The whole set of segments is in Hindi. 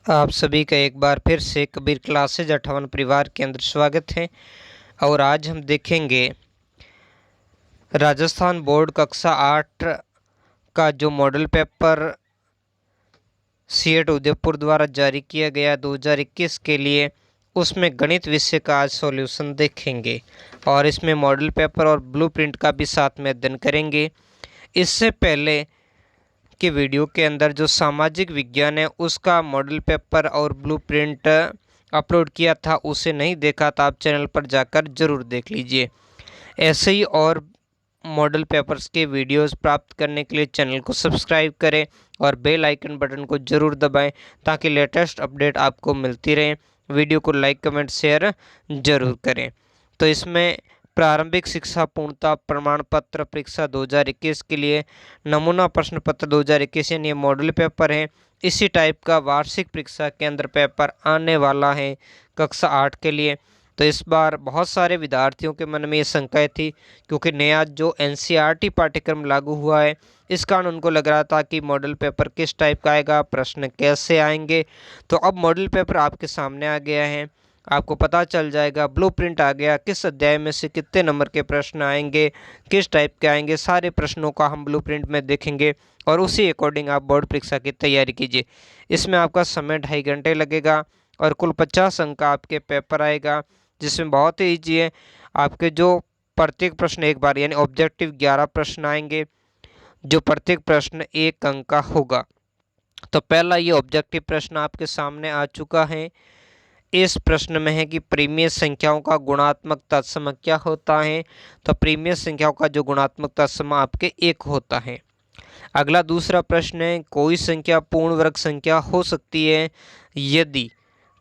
आप सभी का एक बार फिर से कबीर क्लासेज 58 परिवार के अंदर स्वागत है। और आज हम देखेंगे राजस्थान बोर्ड कक्षा 8 का जो मॉडल पेपर सीएट उदयपुर द्वारा जारी किया गया 2021 के लिए, उसमें गणित विषय का आज सॉल्यूशन देखेंगे और इसमें मॉडल पेपर और ब्लूप्रिंट का भी साथ में अध्ययन करेंगे। इससे पहले कि वीडियो के अंदर जो सामाजिक विज्ञान है उसका मॉडल पेपर और ब्लूप्रिंट अपलोड किया था, उसे नहीं देखा तो आप चैनल पर जाकर ज़रूर देख लीजिए। ऐसे ही और मॉडल पेपर्स के वीडियोस प्राप्त करने के लिए चैनल को सब्सक्राइब करें और बेल आइकन बटन को ज़रूर दबाएं ताकि लेटेस्ट अपडेट आपको मिलती रहे। वीडियो को लाइक कमेंट शेयर ज़रूर करें। तो इसमें प्रारंभिक शिक्षा पूर्णता प्रमाण पत्र परीक्षा 2021 के लिए नमूना प्रश्न पत्र 2021 यानी मॉडल पेपर है। इसी टाइप का वार्षिक परीक्षा केंद्र पेपर आने वाला है कक्षा 8 के लिए। तो इस बार बहुत सारे विद्यार्थियों के मन में ये शंकाएं थी, क्योंकि नया जो एनसीईआरटी पाठ्यक्रम लागू हुआ है इस कारण उनको लग रहा था कि मॉडल पेपर किस टाइप का आएगा, प्रश्न कैसे आएंगे। तो अब मॉडल पेपर आपके सामने आ गया है, आपको पता चल जाएगा। ब्लूप्रिंट आ गया, किस अध्याय में से कितने नंबर के प्रश्न आएंगे, किस टाइप के आएंगे, सारे प्रश्नों का हम ब्लूप्रिंट में देखेंगे और उसी अकॉर्डिंग आप बोर्ड परीक्षा की तैयारी कीजिए। इसमें आपका समय 2.5 घंटे लगेगा और कुल 50 अंक का आपके पेपर आएगा, जिसमें बहुत ही ईजी है। आपके जो प्रत्येक प्रश्न एक बार यानी ऑब्जेक्टिव 11 प्रश्न आएंगे, जो प्रत्येक प्रश्न 1 अंक का होगा। तो पहला ये ऑब्जेक्टिव प्रश्न आपके सामने आ चुका है। इस प्रश्न में है कि परिमेय संख्याओं का गुणात्मक तत्सम क्या होता है। तो परिमेय संख्याओं का जो गुणात्मक तत्सम आपके 1 होता है। अगला दूसरा प्रश्न है, कोई संख्या पूर्ण वर्ग संख्या हो सकती है यदि,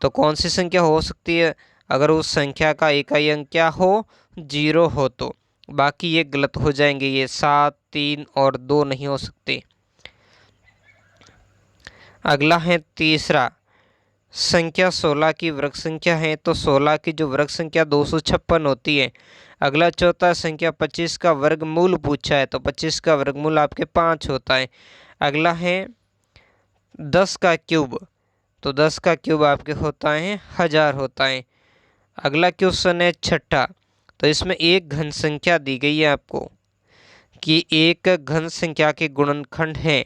तो कौन सी संख्या हो सकती है? अगर उस संख्या का इकाई अंक क्या हो, 0 हो तो। बाकी ये गलत हो जाएंगे, ये 7, 3 और 2 नहीं हो सकते। अगला है तीसरा, संख्या 16 की वर्ग संख्या है, तो 16 की जो वर्ग संख्या 256 होती है। अगला चौथा, संख्या 25 का वर्गमूल पूछा है, तो 25 का वर्गमूल आपके 5 होता है। अगला है 10 का क्यूब, तो 10 का क्यूब आपके होता है 1000 होता है। अगला क्वेश्चन है छठा, तो इसमें एक घन संख्या दी गई है आपको कि एक घन संख्या के गुणनखंड हैं।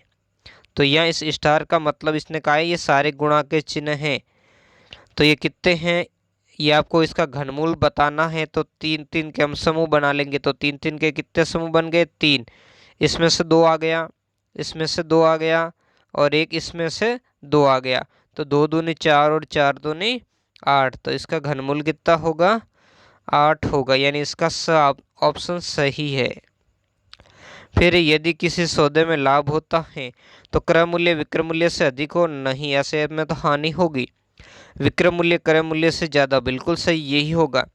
तो यहाँ इस स्टार का मतलब इसने कहा है ये सारे गुणा के चिन्ह हैं। तो ये कितने हैं, ये आपको इसका घनमूल बताना है। तो 3 3 के हम समूह बना लेंगे, तो 3 3 के कितने समूह बन गए? 3। इसमें से 2 आ गया, इसमें से 2 आ गया और एक इसमें से 2 आ गया। तो 2 दूनी 4 और 4 दूनी 8। तो इसका घनमूल कितना होगा? 8 होगा, यानी इसका ऑप्शन सही है। फिर यदि किसी सौदे में लाभ होता है तो क्रय मूल्य विक्रय मूल्य से अधिक हो, नहीं, ऐसे में तो हानि होगी। विक्रय मूल्य क्रय मूल्य से ज़्यादा, बिल्कुल सही यही होगा।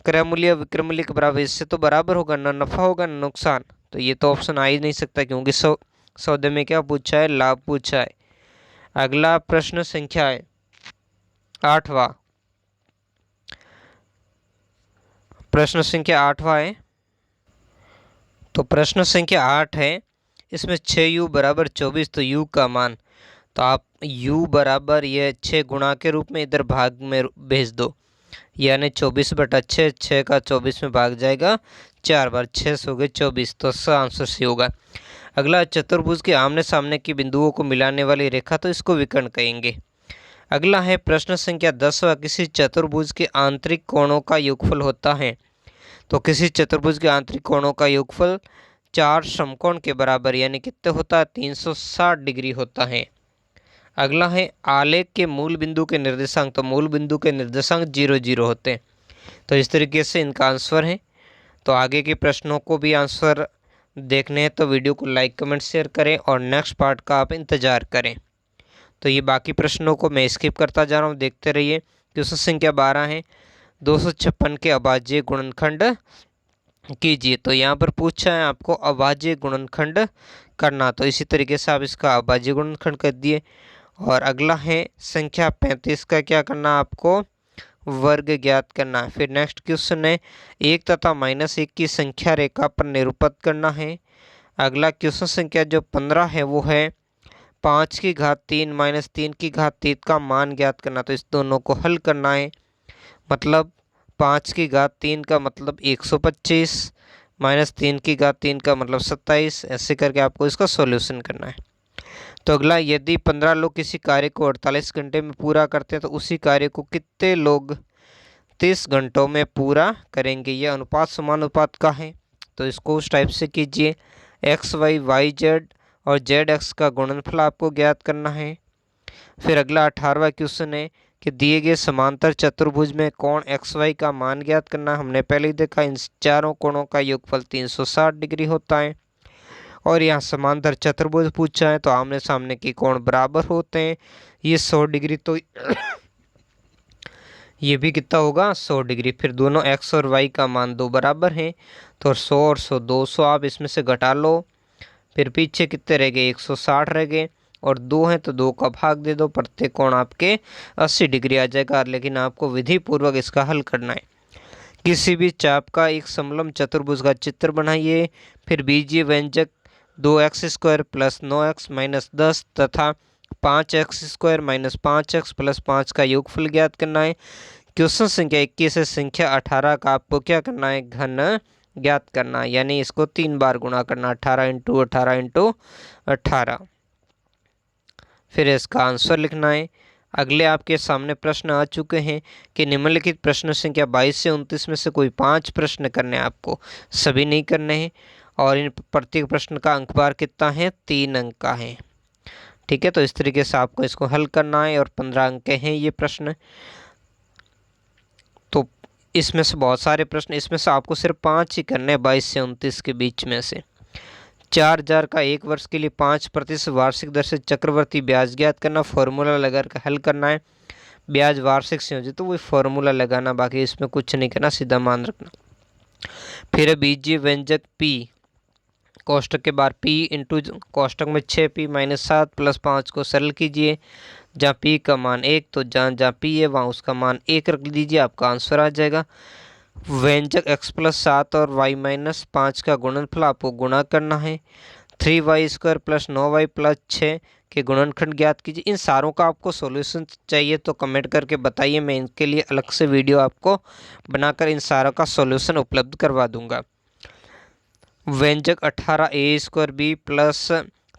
क्रय मूल्य विक्रय मूल्य के बराबर, इससे तो बराबर होगा, ना नफा होगा ना नुकसान। तो ये तो ऑप्शन आ ही नहीं सकता, क्योंकि सौदे में क्या पूछा है? लाभ पूछा है। अगला प्रश्न संख्या है 8वां। प्रश्न संख्या 8वां है, तो प्रश्न संख्या 8 है, इसमें 6u बराबर 24, तो u का मान, तो आप u बराबर ये 6 गुणा के रूप में इधर भाग में भेज दो, यानी 24/6, 6 का 24 में भाग जाएगा 4 बार, 6 हो गए 24, तो इसका आंसर सी होगा। अगला, चतुर्भुज के आमने सामने के बिंदुओं को मिलाने वाली रेखा, तो इसको विकर्ण कहेंगे। अगला है प्रश्न संख्या 10वां, किसी चतुर्भुज के आंतरिक कोणों का योगफल होता है। तो किसी चतुर्भुज के आंतरिक कोणों का योगफल 4 समकोण के बराबर, यानी कितने होता है? 360 डिग्री होता है। अगला है आलेख के मूल बिंदु के निर्देशांक, तो मूल बिंदु के निर्देशांक 0 0 होते हैं। तो इस तरीके से इनका आंसर है। तो आगे के प्रश्नों को भी आंसर देखने हैं तो वीडियो को लाइक कमेंट शेयर करें और नेक्स्ट पार्ट का आप इंतज़ार करें। तो ये बाकी प्रश्नों को मैं स्किप करता जा रहा हूँ, देखते रहिए। क्वेश्चन संख्या 12 है, 256 के अभाज्य गुणनखंड कीजिए। तो यहाँ पर पूछा है आपको अभाज्य गुणनखंड करना, तो इसी तरीके से आप इसका अभाज्य गुणनखंड कर दिए। और अगला है संख्या 35 का क्या करना, आपको वर्ग ज्ञात करना है। फिर नेक्स्ट क्वेश्चन है 1 तथा -1 की संख्या रेखा पर निरूपित करना है। अगला क्वेश्चन संख्या जो 15 है वो है 5 की घात 3 माइनस 3 की घात 3 का मान ज्ञात करना। तो इस दोनों को हल करना है। मतलब 5 की घात 3 का मतलब 125 माइनस 3 की घात 3 का मतलब 27। ऐसे करके आपको इसका सॉल्यूशन करना है। तो अगला, यदि 15 लोग किसी कार्य को 48 घंटे में पूरा करते हैं तो उसी कार्य को कितने लोग 30 घंटों में पूरा करेंगे। यह अनुपात समानुपात का है। तो इसको उस टाइप से कीजिए, एक्स वाई वाई जेड और जेड एक्स का गुणनफल आपको ज्ञात करना है। फिर अगला 18वां क्वेश्चन है कि दिए गए समांतर चतुर्भुज में कोण एक्स वाई का मान ज्ञात करना। हमने पहले ही देखा इन चारों कोणों का योगफल 360 डिग्री होता है। और यहाँ समांतर चतुर्भुज पूछा है तो आमने सामने के कोण बराबर होते हैं। ये 100 डिग्री, तो ये भी कितना होगा 100 डिग्री। फिर दोनों एक्स और वाई का मान 2 बराबर हैं तो 100 और 100 200 आप इसमें से घटा लो। फिर पीछे कितने रह गए 160 रह गए और 2 हैं तो 2 का भाग दे दो। प्रत्येक कोण आपके 80 डिग्री आ जाएगा। लेकिन आपको विधि पूर्वक इसका हल करना है। किसी भी चाप का एक समलंब चतुर्भुज का चित्र बनाइए। फिर बीजीय व्यंजक 2x² प्लस 9x माइनस 10 तथा 5x² माइनस 5x प्लस 5 का योगफल ज्ञात करना है। क्वेश्चन संख्या 21 से संख्या 18 का आपको क्या करना है, घन ज्ञात करना है। यानी इसको 3 बार गुणा करना, 18 इंटू 18 इंटू 18। फिर इसका आंसर लिखना है। अगले आपके सामने प्रश्न आ चुके हैं कि निम्नलिखित प्रश्न संख्या 22 से 29 में से कोई 5 प्रश्न करने हैं आपको, सभी नहीं करने हैं। और इन प्रत्येक प्रश्न का अंक बार कितना है, 3 अंक का है। ठीक है, तो इस तरीके से आपको इसको हल करना है और 15 अंक के हैं ये प्रश्न। तो इसमें से बहुत सारे प्रश्न, इसमें से आपको सिर्फ 5 ही करने हैं 22 से 29 के बीच में से। 4000 का 1 वर्ष के लिए 5% वार्षिक दर से चक्रवर्ती ब्याज ज्ञात करना। फॉर्मूला लगाकर हल करना है। ब्याज वार्षिक से हो जाए तो वही फॉर्मूला लगाना, बाकी इसमें कुछ नहीं करना, सीधा मान रखना। फिर बीजीय व्यंजक P कोष्टक के बाहर P इंटू कोष्टक में 6P माइनस 7 प्लस 5 को सरल कीजिए। जहाँ P का मान 1 तो जहाँ P है वहाँ उसका मान 1 रख दीजिए, आपका आंसर आ जाएगा। व्यंजक x प्लस 7 और y माइनस 5 का गुणनफल आपको गुणा करना है। 3y² प्लस 9y प्लस 6 के गुणनखंड ज्ञात कीजिए। इन सारों का आपको सॉल्यूशन चाहिए तो कमेंट करके बताइए, मैं इनके लिए अलग से वीडियो आपको बनाकर इन सारों का सॉल्यूशन उपलब्ध करवा दूंगा। व्यंजक 18a² b प्लस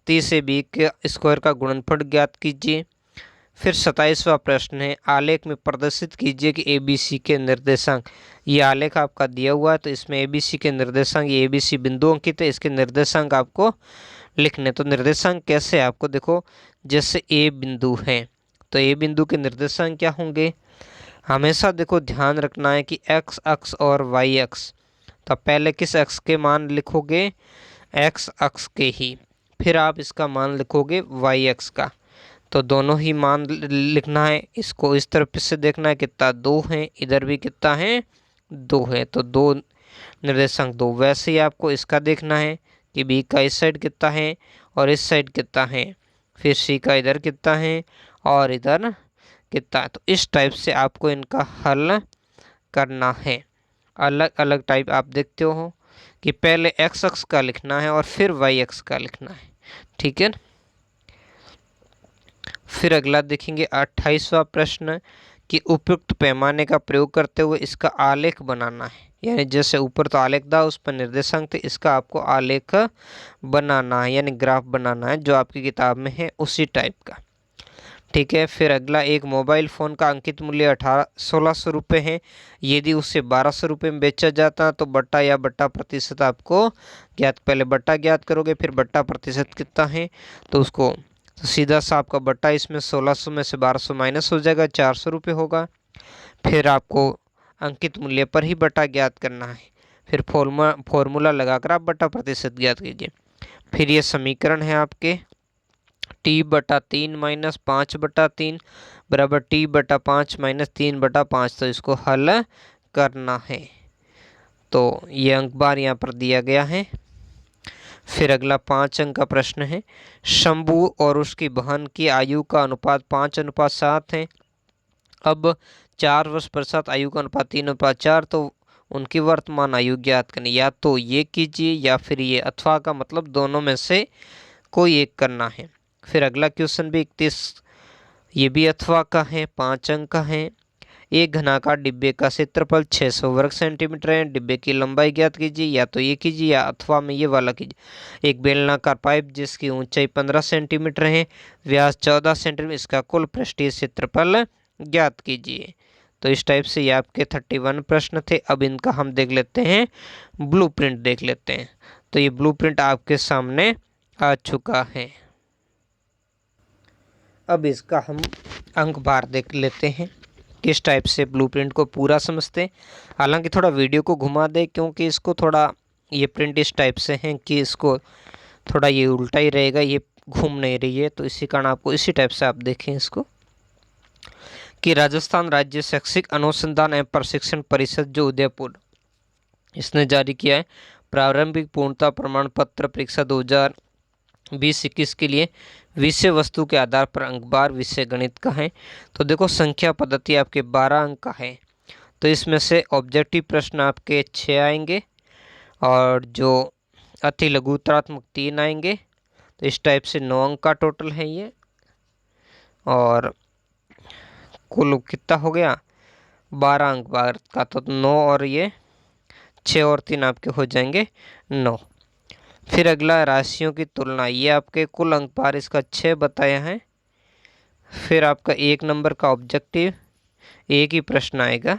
30ab के स्क्वायर का गुणनफल ज्ञात कीजिए। फिर 27वां प्रश्न है, आलेख में प्रदर्शित कीजिए कि ABC के निर्देशांक। ये आलेख आपका दिया हुआ है तो इसमें ABC के निर्देशांक, ये ABC बिंदु अंकित है, इसके निर्देशांक आपको लिखने। तो निर्देशांक कैसे, आपको देखो जैसे A बिंदु है तो A बिंदु के निर्देशांक क्या होंगे। हमेशा देखो ध्यान रखना है कि x अक्ष और y अक्ष, तो पहले किस अक्ष के मान लिखोगे, x अक्ष के ही। फिर आप इसका मान लिखोगे y अक्ष का, तो दोनों ही मान लिखना है। इसको इस तरफ से देखना है कितना 2 है, इधर भी कितना है 2 है, तो 2 निर्देशांक 2। वैसे ही आपको इसका देखना है कि B का इस साइड कितना है और इस साइड कितना है। फिर C का इधर कितना है और इधर कितना है। तो इस टाइप से आपको इनका हल करना है। अलग अलग टाइप आप देखते हो कि पहले x अक्ष का लिखना है और फिर y अक्ष का लिखना है। ठीक है। फिर अगला देखेंगे 28वां प्रश्न कि उपयुक्त पैमाने का प्रयोग करते हुए इसका आलेख बनाना है। यानी जैसे ऊपर तो आलेख था उस पर निर्देशांक थे, इसका आपको आलेख बनाना है यानी ग्राफ बनाना है, जो आपकी किताब में है उसी टाइप का। ठीक है। फिर अगला, एक मोबाइल फ़ोन का अंकित मूल्य 1600 रुपये है। यदि उसे 1200 रुपये में बेचा जाता तो बट्टा या बट्टा प्रतिशत आपको ज्ञात, पहले बट्टा ज्ञात करोगे फिर बट्टा प्रतिशत कितना है तो उसको, तो सीधा सा आपका बट्टा इसमें 1600 में से 1200 माइनस हो जाएगा, 400 रुपये होगा। फिर आपको अंकित मूल्य पर ही बट्टा ज्ञात करना है। फिर फॉर्मूला लगाकर आप बट्टा प्रतिशत ज्ञात कीजिए। फिर ये समीकरण है आपके t/3 माइनस 5/3 बराबर t/5 माइनस 3/5, तो इसको हल करना है। तो ये अंक बार यहाँ पर दिया गया है। फिर अगला 5 अंक का प्रश्न है, शंभू और उसकी बहन की आयु का अनुपात 5:7 है। अब 4 वर्ष पश्चात आयु का अनुपात 3:4, तो उनकी वर्तमान आयु ज्ञात करनी। या तो ये कीजिए या फिर ये, अथवा का मतलब दोनों में से कोई एक करना है। फिर अगला क्वेश्चन भी 31, ये भी अथवा का है, 5 अंक का है। एक घनाकार डिब्बे का क्षेत्रफल 600 वर्ग सेंटीमीटर है। डिब्बे की लंबाई ज्ञात कीजिए, या तो ये कीजिए या अथवा में ये वाला कीजिए। एक बेलनाकार पाइप जिसकी ऊंचाई 15 सेंटीमीटर है, व्यास 14 सेंटीमीटर, इसका कुल पृष्ठीय क्षेत्रफल ज्ञात कीजिए। तो इस टाइप से ये आपके 31 प्रश्न थे। अब इनका हम देख लेते हैं ब्लूप्रिंट देख लेते हैं। तो ये ब्लूप्रिंट आपके सामने आ चुका है। अब इसका हम अंक भार देख लेते हैं, किस टाइप से ब्लूप्रिंट को पूरा समझते हैं। हालांकि थोड़ा वीडियो को घुमा दे, क्योंकि इसको थोड़ा ये प्रिंट इस टाइप से है कि इसको थोड़ा ये उल्टा ही रहेगा, ये घूम नहीं रही है, तो इसी कारण आपको इसी टाइप से आप देखें इसको कि राजस्थान राज्य शैक्षिक अनुसंधान एवं प्रशिक्षण परिषद जो उदयपुर, इसने जारी किया है प्रारंभिक पूर्णता प्रमाण पत्र परीक्षा 2020-21 के लिए विषय वस्तु के आधार पर अंक बार विषय गणित का है। तो देखो संख्या पद्धति आपके 12 अंक का है, तो इसमें से ऑब्जेक्टिव प्रश्न आपके 6 आएंगे और जो अति लघुतरात्मक 3 आएंगे। तो इस टाइप से 9 अंक का टोटल है ये, और कुल कितना हो गया 12 अंक बार का, तो 9 और ये 6 और 3 आपके हो जाएंगे 9। फिर अगला राशियों की तुलना, ये आपके कुल अंक भार इसका 6 बताया है। फिर आपका 1 नंबर का ऑब्जेक्टिव, एक ही प्रश्न आएगा,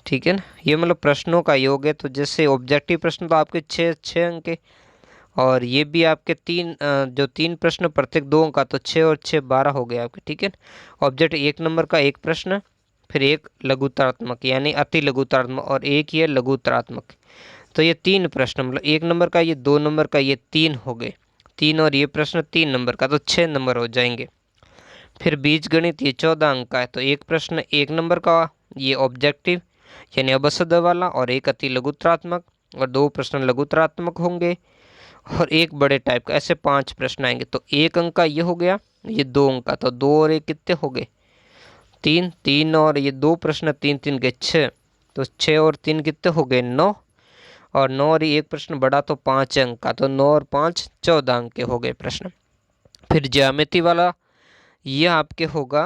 ठीक है ना, ये मतलब प्रश्नों का योग है। तो जैसे ऑब्जेक्टिव प्रश्न तो आपके 6 अंक के, और ये भी आपके 3 प्रश्न प्रत्येक 2 अंक का, तो 6 और 6 12 हो गए आपके, ठीक है। ऑब्जेक्ट 1 नंबर का एक प्रश्न, फिर एक लघुतरात्मक यानी अति लघुतरात्मक, और एक ये लघुतरात्मक। तो ये 3 प्रश्न, मतलब 1 नंबर का, ये 2 नंबर का, ये 3 हो गए 3, और ये प्रश्न 3 नंबर का, तो 6 नंबर हो जाएंगे। फिर बीजगणित ये 14 अंक का है, तो एक प्रश्न 1 नंबर का, ये ऑब्जेक्टिव यानी अबसद वाला, और एक अति लघुतरात्मक, और 2 प्रश्न लघुतरात्मक होंगे, और एक बड़े टाइप का, ऐसे 5 प्रश्न आएंगे। तो 1 अंक का ये हो गया, ये 2 अंक का, तो 2 और 1 कितने हो गए 3, 3 और ये 2 प्रश्न 3 3 के 6, तो 6 और 3 कितने हो गए 9, और 9 और एक प्रश्न बड़ा, तो 5 अंक का, तो 9 और 5 14 अंक के हो गए प्रश्न। फिर ज्यामिति वाला ये आपके होगा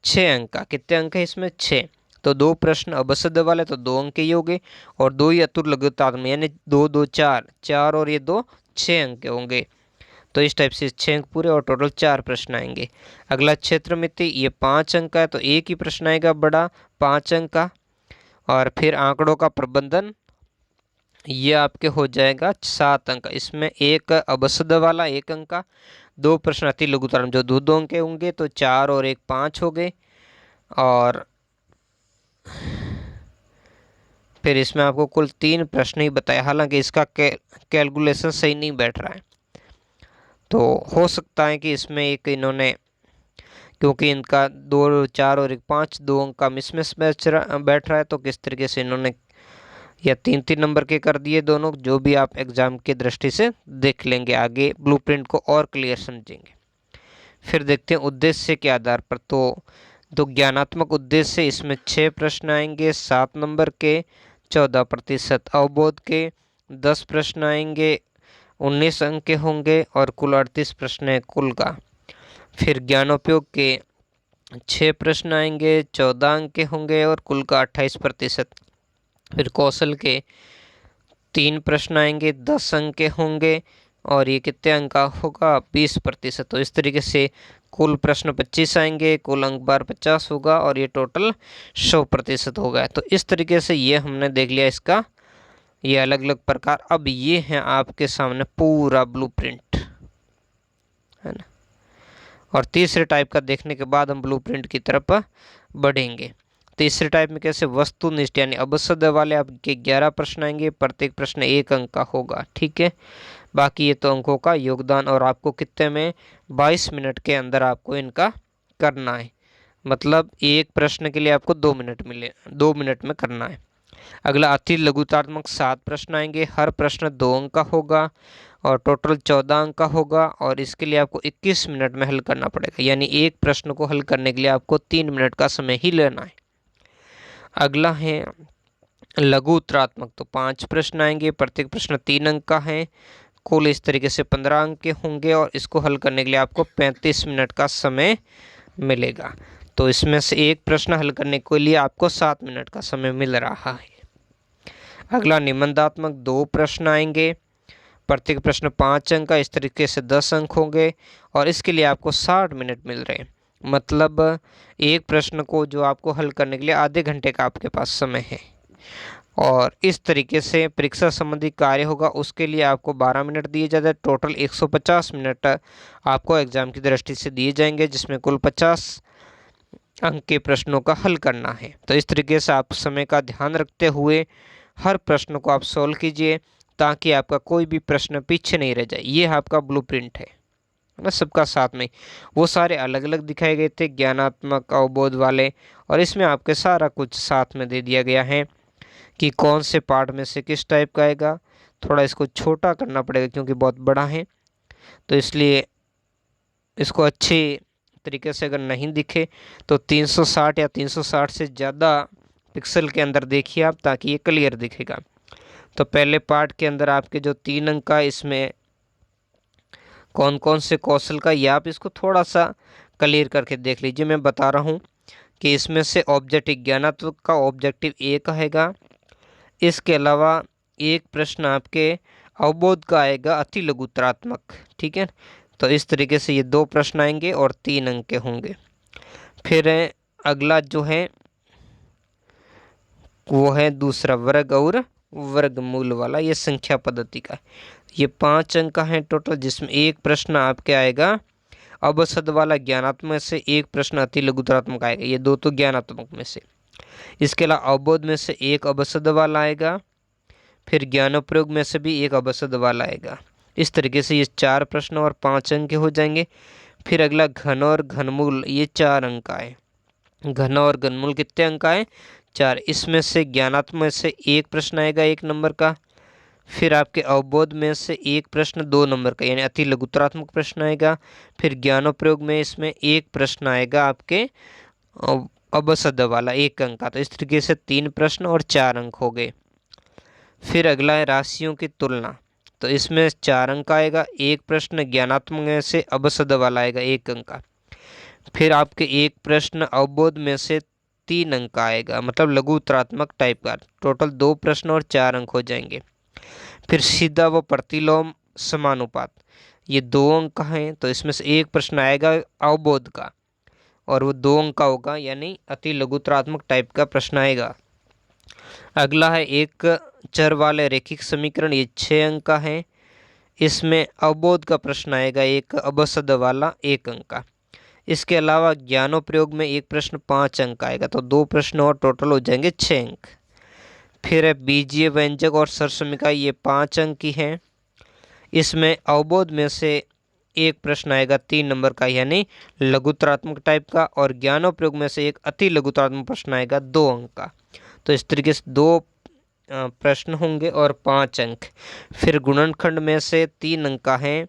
6 अंक का, कितने अंक है इसमें 6, तो 2 प्रश्न अबसद वाले, तो 2 अंक के ही हो गए, और 2 ही अतुर लघुतात्मक यानी 2 2 4 4, और ये 2 6 अंक के होंगे। तो इस टाइप से 6 अंक पूरे, और टोटल 4 प्रश्न आएंगे। अगला क्षेत्र मिति, ये 5 अंक का है, तो एक ही प्रश्न आएगा बड़ा 5 अंक का। और फिर आंकड़ों का प्रबंधन, ये आपके हो जाएगा 7 अंक का, इसमें एक अबसद वाला 1 अंक का, 2 प्रश्न अति लघुतरात्मक जो 2 अंक के होंगे, तो 4 और 1 5 हो गए। और फिर इसमें आपको कुल 3 प्रश्न ही बताया, हालांकि इसका कैलकुलेशन सही नहीं बैठ रहा है, तो हो सकता है कि इसमें एक इन्होंने, क्योंकि इनका 2 4 और 1 5 2 अंक का मिसमैच बैठ रहा है, तो किस तरीके से इन्होंने या 3 3 नंबर के कर दिए दोनों, जो भी आप एग्जाम की दृष्टि से देख लेंगे, आगे ब्लूप्रिंट को और क्लियर समझेंगे। फिर देखते हैं उद्देश्य के आधार पर, तो ज्ञानात्मक उद्देश्य, इसमें 6 प्रश्न आएंगे 7 नंबर के, 14% अवबोध के 10 प्रश्न आएंगे 19 अंक के होंगे, और कुल 38 प्रश्न है कुल का। फिर ज्ञानोपयोग के 6 प्रश्न आएंगे 14 अंक के होंगे, और कुल का 28%। फिर कौशल के 3 प्रश्न आएंगे 10 अंक के होंगे, और ये कितने अंक का होगा 20%। तो इस तरीके से कुल प्रश्न 25 आएंगे, कुल अंक बार 50 होगा, और ये टोटल 100% होगा। तो इस तरीके से ये हमने देख लिया इसका ये अलग अलग प्रकार। अब ये है आपके सामने पूरा ब्लूप्रिंट, है ना। और तीसरे टाइप का देखने के बाद हम ब्लूप्रिंट की तरफ बढ़ेंगे। तीसरे टाइप में कैसे वस्तुनिष्ठ यानी अबसद वाले आपके 11 प्रश्न आएंगे, प्रत्येक प्रश्न 1 अंक का होगा, ठीक है। बाकी ये तो अंकों का योगदान, और आपको कितने में 22 मिनट के अंदर आपको इनका करना है, मतलब एक प्रश्न के लिए आपको 2 मिनट मिले, 2 मिनट में करना है। अगला अति लघुतात्मक 7 प्रश्न आएंगे, हर प्रश्न 2 अंक का होगा, और टोटल 14 अंक का होगा, और इसके लिए आपको 21 मिनट में हल करना पड़ेगा, यानी एक प्रश्न को हल करने के लिए आपको 3 मिनट का समय ही लेना है। अगला है लघुतरात्मक, तो 5 प्रश्न आएंगे, प्रत्येक प्रश्न 3 अंक का है, कुल इस तरीके से 15 अंक के होंगे और इसको हल करने के लिए आपको 35 मिनट का समय मिलेगा। तो इसमें से एक प्रश्न हल करने के लिए आपको 7 मिनट का समय मिल रहा है। अगला निबंधात्मक 2 प्रश्न आएंगे, प्रत्येक प्रश्न 5 अंक का, इस तरीके से 10 अंक होंगे और इसके लिए आपको 60 मिनट मिल रहे हैं। मतलब एक प्रश्न को जो आपको हल करने के लिए आधे घंटे का आपके पास समय है। और इस तरीके से परीक्षा संबंधी कार्य होगा, उसके लिए आपको 12 मिनट दिए जाते हैं। टोटल 150 मिनट आपको एग्जाम की दृष्टि से दिए जाएंगे, जिसमें कुल 50 अंक के प्रश्नों का हल करना है। तो इस तरीके से आप समय का ध्यान रखते हुए हर प्रश्न को आप सॉल्व कीजिए, ताकि आपका कोई भी प्रश्न पीछे नहीं रह जाए। ये आपका ब्लूप्रिंट है ना, सबका साथ में। वो सारे अलग अलग दिखाए गए थे, ज्ञानात्मक, अवबोध वाले, और इसमें आपके सारा कुछ साथ में दे दिया गया है कि कौन से पार्ट में से किस टाइप का आएगा। थोड़ा इसको छोटा करना पड़ेगा क्योंकि बहुत बड़ा है, तो इसलिए इसको अच्छे तरीके से अगर नहीं दिखे तो 360 या 360 से ज़्यादा पिक्सल के अंदर देखिए आप, ताकि ये क्लियर दिखेगा। तो पहले पार्ट के अंदर आपके जो 3 अंक का, इसमें कौन कौन से कौशल का, ये आप इसको थोड़ा सा क्लियर करके देख लीजिए। मैं बता रहा हूँ कि इसमें से ऑब्जेक्टिव ज्ञानात्मक का ऑब्जेक्टिव 1 आएगा। इसके अलावा एक प्रश्न आपके अवबोध का आएगा, अति लघुतरात्मक, ठीक है। तो इस तरीके से ये 2 प्रश्न आएंगे और 3 अंक के होंगे। फिर अगला जो है वो है दूसरा वर्ग और वर्गमूल वाला, ये संख्या पद्धति का। ये 5 अंक का है टोटल, जिसमें एक प्रश्न आपके आएगा अबसद वाला ज्ञानात्मक से, एक प्रश्न अति लघुतरात्मक आएगा। ये 2 तो ज्ञानात्मक में से। इसके अलावा अवबोध में से एक अबसद वाला आएगा, फिर ज्ञानोप्रयोग में से भी एक अबसद वाला आएगा। इस तरीके से ये 4 प्रश्न और 5 अंक के हो जाएंगे। फिर अगला घन और घनमूल, ये 4 अंक का है। घन और घनमूल कितने अंक का है? 4। इसमें से ज्ञानात्मक से एक प्रश्न आएगा 1 नंबर का, फिर आपके अवबोध में से एक प्रश्न 2 नंबर का, यानी अति लघुतरात्मक प्रश्न आएगा। फिर ज्ञानोप्रयोग में इसमें एक प्रश्न आएगा आपके अबसद वाला 1 अंक का। तो इस तरीके से 3 प्रश्न और 4 अंक हो गए। फिर अगला है राशियों की तुलना, तो इसमें 4 अंक आएगा। एक प्रश्न ज्ञानात्मक में से अबसद वाला आएगा 1 अंक का। फिर आपके एक प्रश्न अवबोध में से 3 अंक का आएगा, मतलब लघुतरात्मक टाइप का। टोटल 2 प्रश्न और 4 अंक हो जाएंगे। फिर सीधा व प्रतिलोम समानुपात, ये 2 अंक का है। तो इसमें से एक प्रश्न आएगा अवबोध का और वो 2 अंक का होगा, यानी अति लघुतरात्मक टाइप का प्रश्न आएगा। अगला है एक चर वाले रैखिक समीकरण, ये 6 अंक का है। इसमें अवबोध का प्रश्न आएगा एक अबसद वाला 1 अंक का। इसके अलावा ज्ञानोप्रयोग में एक प्रश्न 5 अंक का आएगा, तो 2 प्रश्न और टोटल हो जाएंगे 6 अंक। फिर है बीजीय व्यंजक और सरसमिका, ये 5 अंक की है। इसमें अवबोध में से एक प्रश्न आएगा 3 नंबर का, यानी लघुतरात्मक टाइप का, और ज्ञानोप्रयोग में से एक अति लघुतरात्मक प्रश्न आएगा 2 अंक का। तो इस तरीके से 2 प्रश्न होंगे और 5 अंक। फिर गुणनखंड में से 3 अंक का है,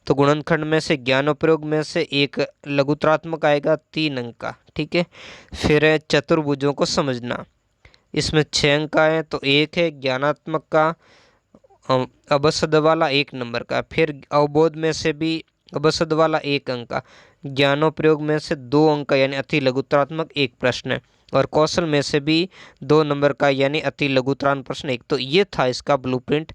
तो गुणनखंड में से ज्ञानोप्रयोग में से एक लघुतरात्मक आएगा 3 अंक का, ठीक है। फिर है चतुर्भुजों को समझना, इसमें 6 अंक का है। तो एक है ज्ञानात्मक का अबसद वाला 1 नंबर का, फिर अवबोध में से भी अबसद वाला 1 अंक का, ज्ञानोप्रयोग में से 2 अंक का, यानी अति लघुतरात्मक 1 प्रश्न, और कौशल में से भी 2 नंबर का, यानी अति लघुतरात्मक प्रश्न 1। तो ये था इसका ब्लूप्रिंट।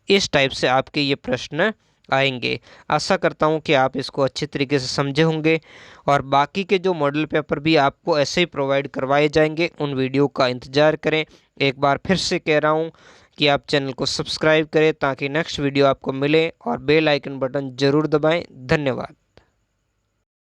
इस टाइप से आपके ये प्रश्न आएंगे। आशा करता हूँ कि आप इसको अच्छे तरीके से समझे होंगे, और बाकी के जो मॉडल पेपर भी आपको ऐसे ही प्रोवाइड करवाए जाएंगे, उन वीडियो का इंतज़ार करें। एक बार फिर से कह रहा हूँ कि आप चैनल को सब्सक्राइब करें ताकि नेक्स्ट वीडियो आपको मिले, और बेल आइकन बटन ज़रूर दबाएं। धन्यवाद।